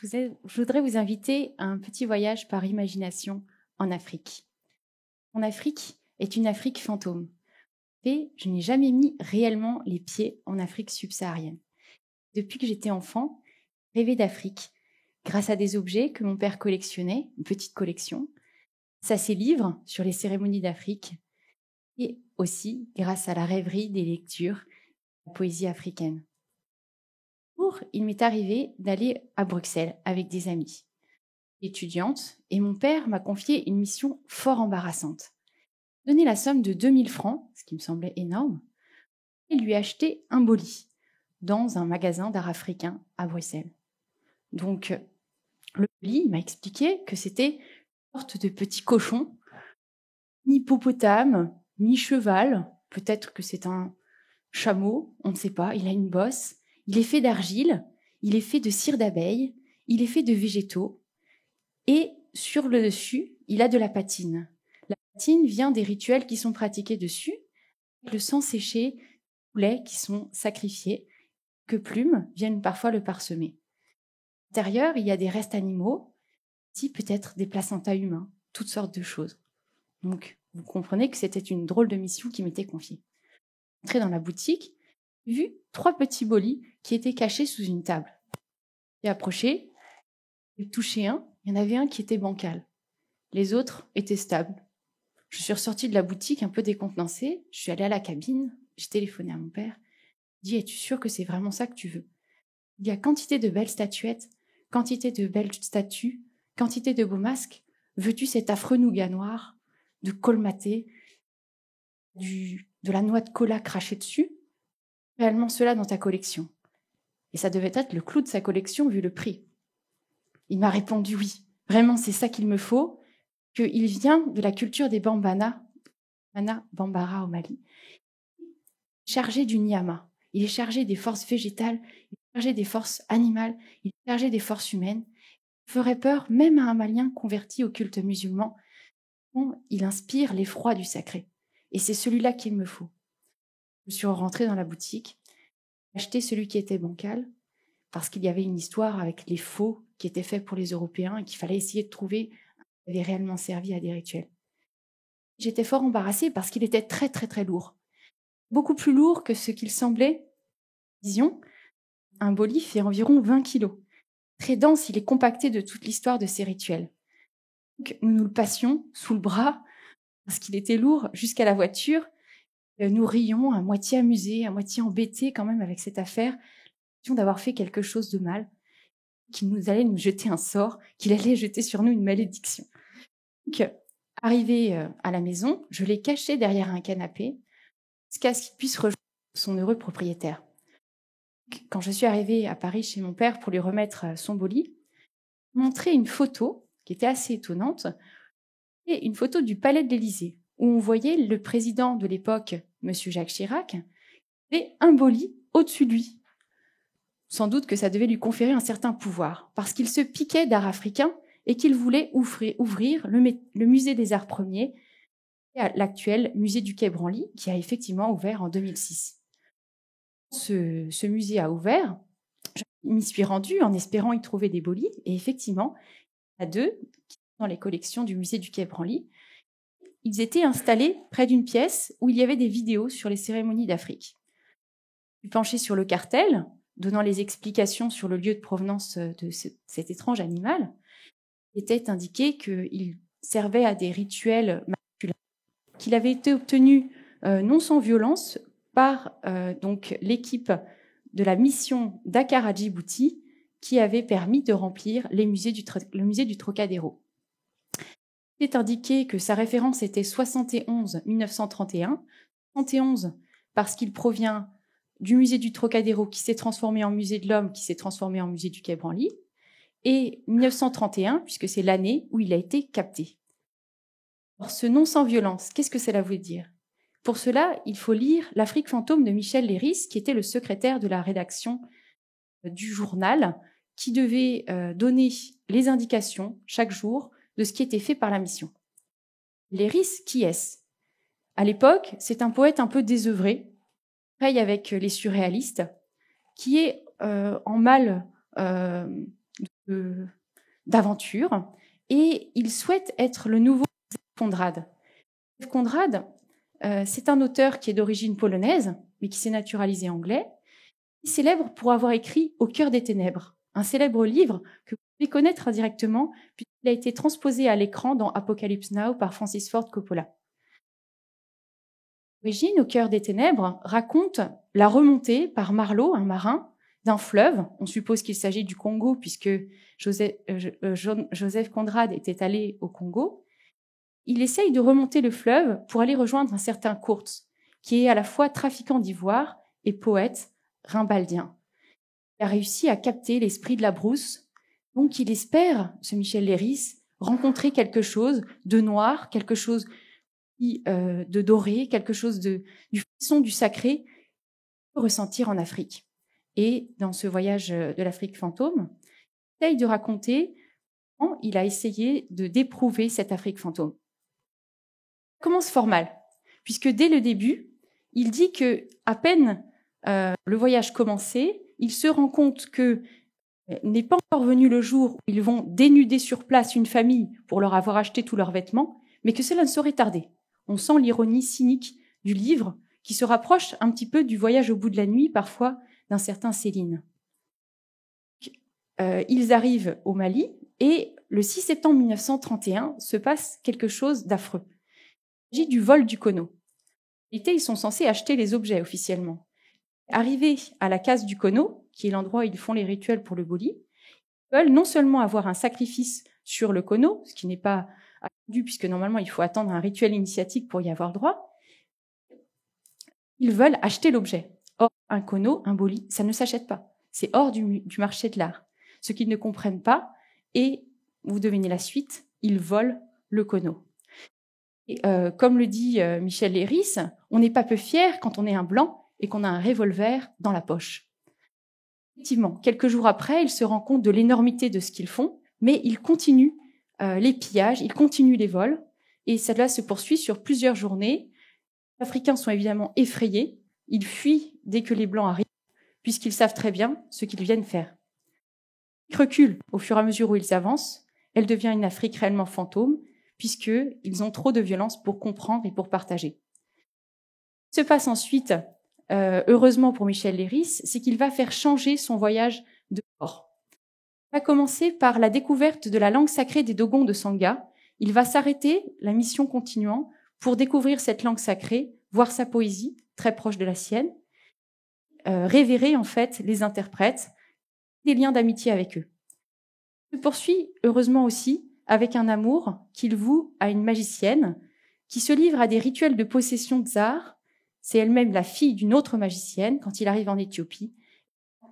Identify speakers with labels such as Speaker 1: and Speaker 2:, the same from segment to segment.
Speaker 1: Je voudrais vous inviter à un petit voyage par imagination en Afrique. Mon Afrique est une Afrique fantôme. Et je n'ai jamais mis réellement les pieds en Afrique subsaharienne. Depuis que j'étais enfant, je rêvais d'Afrique, grâce à des objets que mon père collectionnait, une petite collection, grâce à ses livres sur les cérémonies d'Afrique, et aussi grâce à la rêverie des lectures de la poésie africaine. Il m'est arrivé d'aller à Bruxelles avec des amis étudiantes et mon père m'a confié une mission fort embarrassante. Donner la somme de 2000 francs, ce qui me semblait énorme, et lui acheter un boli dans un magasin d'art africain à Bruxelles. Donc, le boli m'a expliqué que c'était une sorte de petit cochon, mi-hippopotame, mi-cheval, peut-être que c'est un chameau, on ne sait pas, il a une bosse, il est fait d'argile, il est fait de cire d'abeille, il est fait de végétaux, et sur le dessus, il a de la patine. La patine vient des rituels qui sont pratiqués dessus, avec le sang séché, les poulets qui sont sacrifiés, que plumes viennent parfois le parsemer. À l'intérieur, il y a des restes animaux, aussi peut-être des placentas humains, toutes sortes de choses. Donc, vous comprenez que c'était une drôle de mission qui m'était confiée. Entré dans la boutique, j'ai vu 3 petits bolis qui étaient cachés sous une table. J'ai approché, j'ai touché un, il y en avait un qui était bancal. Les autres étaient stables. Je suis ressortie de la boutique un peu décontenancée, je suis allée à la cabine, j'ai téléphoné à mon père. Il dit, es-tu sûr que c'est vraiment ça que tu veux? Il y a quantité de belles statuettes, quantité de belles statues, quantité de beaux masques. Veux-tu cet affreux nougat noir, de colmaté, de la noix de cola crachée dessus? Réellement cela dans ta collection. Et ça devait être le clou de sa collection vu le prix. Il m'a répondu oui, vraiment c'est ça qu'il me faut, qu'il vient de la culture des Bambara au Mali, chargé du Nyama. Il est chargé des forces végétales, il est chargé des forces animales, il est chargé des forces humaines. Il ferait peur même à un Malien converti au culte musulman. Il inspire l'effroi du sacré. Et c'est celui-là qu'il me faut. Je suis rentrée dans la boutique, j'ai acheté celui qui était bancal, parce qu'il y avait une histoire avec les faux qui étaient faits pour les Européens et qu'il fallait essayer de trouver qui avait réellement servi à des rituels. J'étais fort embarrassée parce qu'il était très très très lourd. Beaucoup plus lourd que ce qu'il semblait. Vision, un boli fait environ 20 kilos. Très dense, il est compacté de toute l'histoire de ces rituels. Donc, nous le passions sous le bras, parce qu'il était lourd, jusqu'à la voiture. Nous rions, à moitié amusés, à moitié embêtés quand même avec cette affaire, d'avoir fait quelque chose de mal, qu'il nous allait nous jeter un sort, qu'il allait jeter sur nous une malédiction. Donc, arrivé à la maison, je l'ai caché derrière un canapé, jusqu'à ce qu'il puisse rejoindre son heureux propriétaire. Quand je suis arrivée à Paris chez mon père pour lui remettre son boli, il m'a montré une photo qui était assez étonnante, et une photo du palais de l'Élysée, où on voyait le président de l'époque, M. Jacques Chirac, et un boli au-dessus de lui. Sans doute que ça devait lui conférer un certain pouvoir, parce qu'il se piquait d'art africain et qu'il voulait ouvrir le musée des arts premiers, l'actuel musée du Quai Branly, qui a effectivement ouvert en 2006. Ce musée a ouvert, je m'y suis rendue en espérant y trouver des bolis, et effectivement, il y en a 2 dans les collections du musée du Quai Branly. Ils étaient installés près d'une pièce où il y avait des vidéos sur les cérémonies d'Afrique. Je suis penchée sur le cartel, donnant les explications sur le lieu de provenance de cet étrange animal. Il était indiqué qu'il servait à des rituels masculins, qu'il avait été obtenu non sans violence par donc l'équipe de la mission Dakar à Djibouti, qui avait permis de remplir le musée du Trocadéro. Il est indiqué que sa référence était 71-1931, 71 parce qu'il provient du musée du Trocadéro qui s'est transformé en musée de l'homme, qui s'est transformé en musée du Quai Branly, et 1931 puisque c'est l'année où il a été capté. Alors, ce non sans violence, qu'est-ce que cela veut dire? Pour cela, il faut lire L'Afrique fantôme de Michel Léris, qui était le secrétaire de la rédaction du journal, qui devait donner les indications chaque jour de ce qui était fait par la mission. Léris, qui est-ce? À l'époque, c'est un poète un peu désœuvré, pareil avec les surréalistes, qui est en mal d'aventure, et il souhaite être le nouveau Konrad. Konrad, c'est un auteur qui est d'origine polonaise, mais qui s'est naturalisé anglais. Il est célèbre pour avoir écrit Au cœur des ténèbres, un célèbre livre que vous pouvez connaître indirectement, puisqu'il a été transposé à l'écran dans Apocalypse Now par Francis Ford Coppola. L'origine, Au cœur des ténèbres, raconte la remontée par Marlowe, un marin, d'un fleuve. On suppose qu'il s'agit du Congo, puisque Joseph Conrad était allé au Congo. Il essaye de remonter le fleuve pour aller rejoindre un certain Kurtz, qui est à la fois trafiquant d'ivoire et poète rimbaldien. Il a réussi à capter l'esprit de la brousse, donc il espère, ce Michel Leiris, rencontrer quelque chose de noir, quelque chose de doré, quelque chose du frisson du sacré, qu'il peut ressentir en Afrique. Et dans ce voyage de l'Afrique fantôme, il essaye de raconter comment il a essayé d'éprouver cette Afrique fantôme. Ça commence fort mal, puisque dès le début, il dit que à peine le voyage commencé, il se rend compte que n'est pas encore venu le jour où ils vont dénuder sur place une famille pour leur avoir acheté tous leurs vêtements, mais que cela ne saurait tarder. On sent l'ironie cynique du livre qui se rapproche un petit peu du voyage au bout de la nuit, parfois d'un certain Céline. Ils arrivent au Mali et le 6 septembre 1931 se passe quelque chose d'affreux. Il s'agit du vol du Kono. En réalité, ils sont censés acheter les objets officiellement. Arrivés à la case du Kono, qui est l'endroit où ils font les rituels pour le boli, ils veulent non seulement avoir un sacrifice sur le Kono, ce qui n'est pas attendu puisque normalement il faut attendre un rituel initiatique pour y avoir droit, ils veulent acheter l'objet. Or, un Kono, un boli, ça ne s'achète pas. C'est hors du marché de l'art. Ce qu'ils ne comprennent pas, et vous devinez la suite, ils volent le Kono. Et, comme le dit Michel Leiris, on n'est pas peu fier quand on est un blanc et qu'on a un revolver dans la poche. Effectivement, quelques jours après, ils se rendent compte de l'énormité de ce qu'ils font, mais ils continuent les pillages, ils continuent les vols, et cela se poursuit sur plusieurs journées. Les Africains sont évidemment effrayés, ils fuient dès que les Blancs arrivent, puisqu'ils savent très bien ce qu'ils viennent faire. Ils reculent au fur et à mesure où ils avancent, elle devient une Afrique réellement fantôme, puisqu'ils ont trop de violence pour comprendre et pour partager. Ce qui se passe ensuite, heureusement pour Michel Leiris, c'est qu'il va faire changer son voyage de port. Il va commencer par la découverte de la langue sacrée des Dogons de Sangha. Il va s'arrêter, la mission continuant, pour découvrir cette langue sacrée, voir sa poésie, très proche de la sienne, révérer en fait les interprètes, des liens d'amitié avec eux. Il se poursuit heureusement aussi avec un amour qu'il voue à une magicienne qui se livre à des rituels de possession de tsar. C'est elle-même la fille d'une autre magicienne. Quand il arrive en Éthiopie,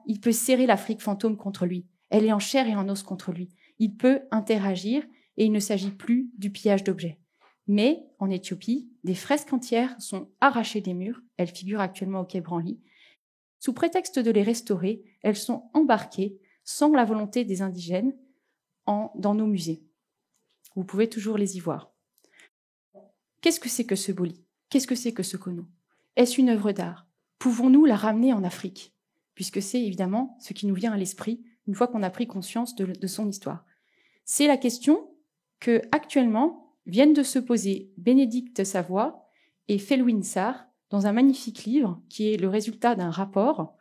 Speaker 1: il peut serrer l'Afrique fantôme contre lui. Elle est en chair et en os contre lui. Il peut interagir et il ne s'agit plus du pillage d'objets. Mais en Éthiopie, des fresques entières sont arrachées des murs. Elles figurent actuellement au Quai Branly. Sous prétexte de les restaurer, elles sont embarquées, sans la volonté des indigènes, dans nos musées. Vous pouvez toujours les y voir. Qu'est-ce que c'est que ce boli? Qu'est-ce que c'est que ce Kono? Est-ce une œuvre d'art? Pouvons-nous la ramener en Afrique? Puisque c'est évidemment ce qui nous vient à l'esprit une fois qu'on a pris conscience de son histoire. C'est la question que actuellement viennent de se poser Bénédicte Savoie et Felwine Sarr dans un magnifique livre qui est le résultat d'un rapport.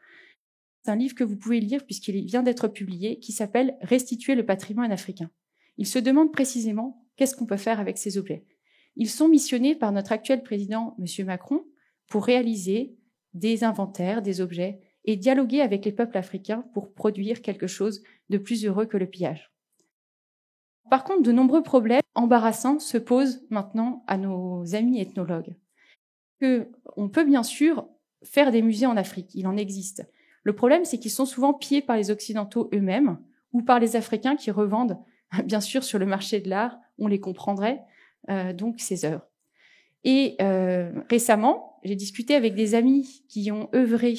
Speaker 1: C'est un livre que vous pouvez lire puisqu'il vient d'être publié, qui s'appelle « Restituer le patrimoine africain ». Ils se demandent précisément qu'est-ce qu'on peut faire avec ces objets. Ils sont missionnés par notre actuel président, M. Macron, pour réaliser des inventaires, des objets, et dialoguer avec les peuples africains pour produire quelque chose de plus heureux que le pillage. Par contre, de nombreux problèmes embarrassants se posent maintenant à nos amis ethnologues. On peut bien sûr faire des musées en Afrique, il en existe. Le problème, c'est qu'ils sont souvent pillés par les Occidentaux eux-mêmes ou par les Africains qui revendent, bien sûr, sur le marché de l'art, on les comprendrait, donc ces œuvres. Et récemment, j'ai discuté avec des amis qui ont œuvré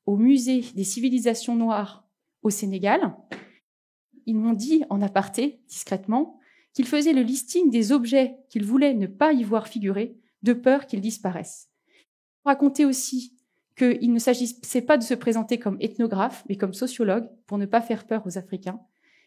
Speaker 1: au musée des civilisations noires au Sénégal. Ils m'ont dit en aparté, discrètement, qu'ils faisaient le listing des objets qu'ils voulaient ne pas y voir figurer, de peur qu'ils disparaissent. Ils racontaient aussi qu'il ne s'agissait pas de se présenter comme ethnographe, mais comme sociologue, pour ne pas faire peur aux Africains.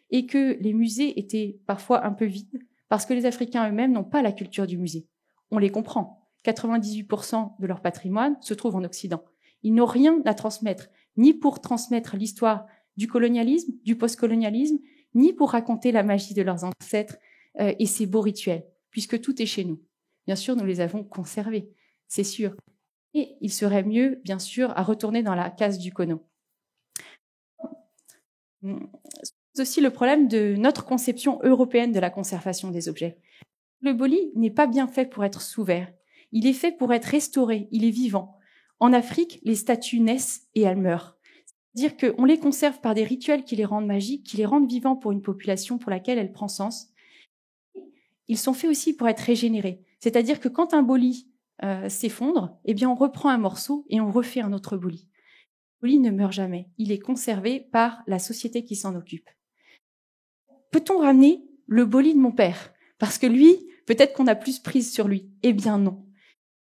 Speaker 1: et que les musées étaient parfois un peu vides parce que les Africains eux-mêmes n'ont pas la culture du musée. On les comprend. 98% de leur patrimoine se trouve en Occident. Ils n'ont rien à transmettre, ni pour transmettre l'histoire du colonialisme, du postcolonialisme, ni pour raconter la magie de leurs ancêtres et ses beaux rituels, puisque tout est chez nous. Bien sûr, nous les avons conservés, c'est sûr. Et il serait mieux, bien sûr, à retourner dans la case du Kono. C'est aussi le problème de notre conception européenne de la conservation des objets. Le boli n'est pas bien fait pour être sous verre. Il est fait pour être restauré, il est vivant. En Afrique, les statues naissent et elles meurent. C'est-à-dire qu'on les conserve par des rituels qui les rendent magiques, qui les rendent vivants pour une population pour laquelle elle prend sens. Ils sont faits aussi pour être régénérés. C'est-à-dire que quand un boli s'effondre, eh bien on reprend un morceau et on refait un autre boli. Le boli ne meurt jamais. Il est conservé par la société qui s'en occupe. Peut-on ramener le boli de mon père? Parce que lui, peut-être qu'on a plus prise sur lui. Eh bien non.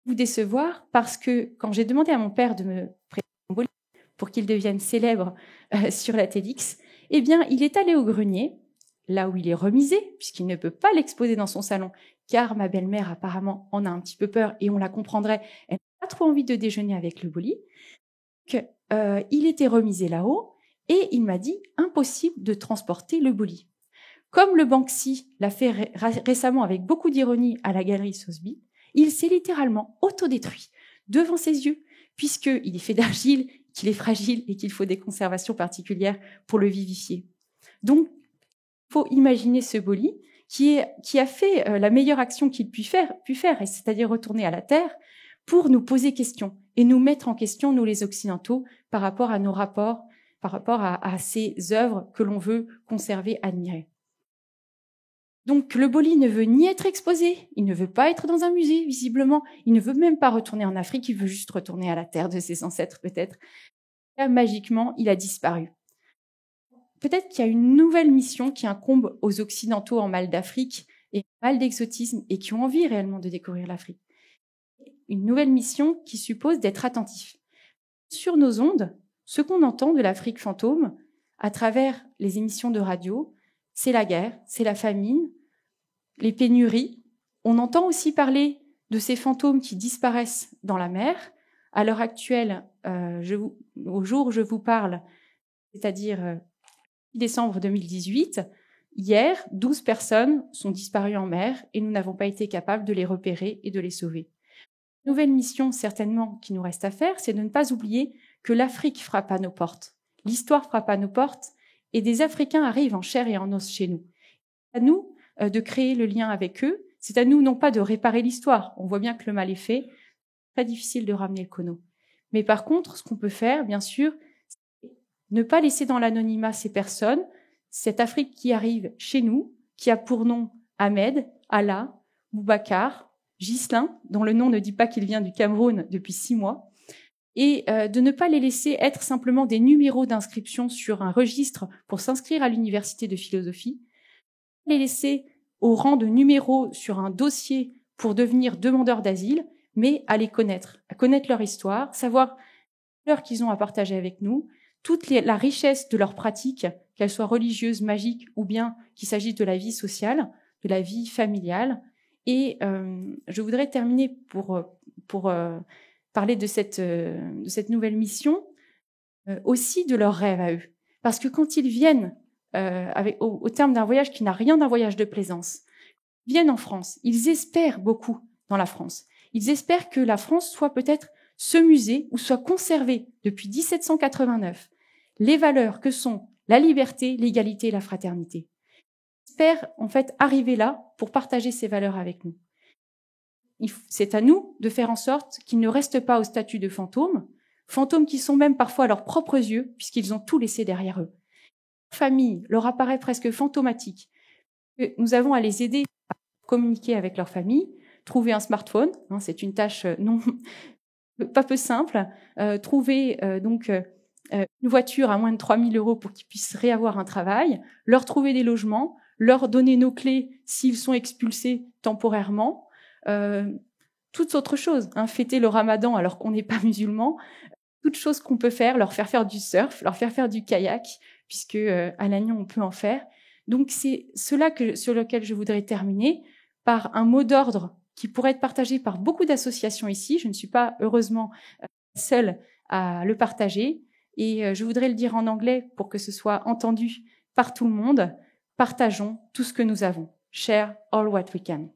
Speaker 1: Vous décevoir parce que quand j'ai demandé à mon père de me prêter mon boli pour qu'il devienne célèbre sur la TEDx, eh bien il est allé au grenier, là où il est remisé, puisqu'il ne peut pas l'exposer dans son salon, car ma belle-mère apparemment en a un petit peu peur et on la comprendrait, elle n'a pas trop envie de déjeuner avec le boli. Donc, il était remisé là-haut et il m'a dit impossible de transporter le boli. Comme le Banksy l'a fait récemment avec beaucoup d'ironie à la galerie Sotheby, il s'est littéralement autodétruit devant ses yeux, puisqu'il est fait d'argile, qu'il est fragile et qu'il faut des conservations particulières pour le vivifier. Donc, il faut imaginer ce boli qui a fait la meilleure action qu'il pu faire, c'est-à-dire retourner à la Terre pour nous poser question et nous mettre en question, nous les Occidentaux, par rapport à nos rapports, par rapport à ces œuvres que l'on veut conserver, admirer. Donc le boli ne veut ni être exposé, il ne veut pas être dans un musée, visiblement, il ne veut même pas retourner en Afrique, il veut juste retourner à la terre de ses ancêtres, peut-être. Là, magiquement, il a disparu. Peut-être qu'il y a une nouvelle mission qui incombe aux Occidentaux en mal d'Afrique et en mal d'exotisme et qui ont envie réellement de découvrir l'Afrique. Une nouvelle mission qui suppose d'être attentif. Sur nos ondes, ce qu'on entend de l'Afrique fantôme, à travers les émissions de radio, c'est la guerre, c'est la famine, les pénuries. On entend aussi parler de ces fantômes qui disparaissent dans la mer. À l'heure actuelle, au jour où je vous parle, c'est-à-dire décembre 2018, hier, 12 personnes sont disparues en mer et nous n'avons pas été capables de les repérer et de les sauver. Nouvelle mission, certainement, qui nous reste à faire, c'est de ne pas oublier que l'Afrique frappe à nos portes. L'histoire frappe à nos portes et des Africains arrivent en chair et en os chez nous. C'est à nous de créer le lien avec eux. C'est à nous non pas de réparer l'histoire. On voit bien que le mal est fait. C'est très difficile de ramener le Kono. Mais par contre, ce qu'on peut faire, bien sûr, c'est ne pas laisser dans l'anonymat ces personnes, cette Afrique qui arrive chez nous, qui a pour nom Ahmed, Allah, Boubacar, Ghislain, dont le nom ne dit pas qu'il vient du Cameroun depuis 6 mois, et de ne pas les laisser être simplement des numéros d'inscription sur un registre pour s'inscrire à l'université de philosophie, les laisser au rang de numéros sur un dossier pour devenir demandeurs d'asile, mais à les connaître, à connaître leur histoire, savoir l'heure qu'ils ont à partager avec nous, toute la richesse de leurs pratiques, qu'elles soient religieuses, magiques, ou bien qu'il s'agisse de la vie sociale, de la vie familiale. Et je voudrais terminer pour parler de cette nouvelle mission, aussi de leurs rêves à eux. Parce que quand ils viennent au terme d'un voyage qui n'a rien d'un voyage de plaisance, ils viennent en France, ils espèrent beaucoup dans la France. Ils espèrent que la France soit peut-être ce musée où soit conservé depuis 1789 les valeurs que sont la liberté, l'égalité et la fraternité. Ils espèrent en fait arriver là pour partager ces valeurs avec nous. C'est à nous de faire en sorte qu'ils ne restent pas au statut de fantômes, fantômes qui sont même parfois à leurs propres yeux, puisqu'ils ont tout laissé derrière eux. Leur famille leur apparaît presque fantomatique. Nous avons à les aider à communiquer avec leur famille, trouver un smartphone, hein, c'est une tâche pas peu simple, trouver une voiture à moins de 3 000 € pour qu'ils puissent réavoir un travail, leur trouver des logements, leur donner nos clés s'ils sont expulsés temporairement, toutes autres choses, hein, fêter le ramadan alors qu'on n'est pas musulman, toutes choses qu'on peut faire, leur faire du surf, leur faire du kayak, puisque à Lannion on peut en faire, Donc c'est cela sur lequel je voudrais terminer par un mot d'ordre qui pourrait être partagé par beaucoup d'associations ici. Je ne suis pas heureusement seule à le partager et je voudrais le dire en anglais pour que ce soit entendu par tout le monde. Partageons tout ce que nous avons. Share all what we can.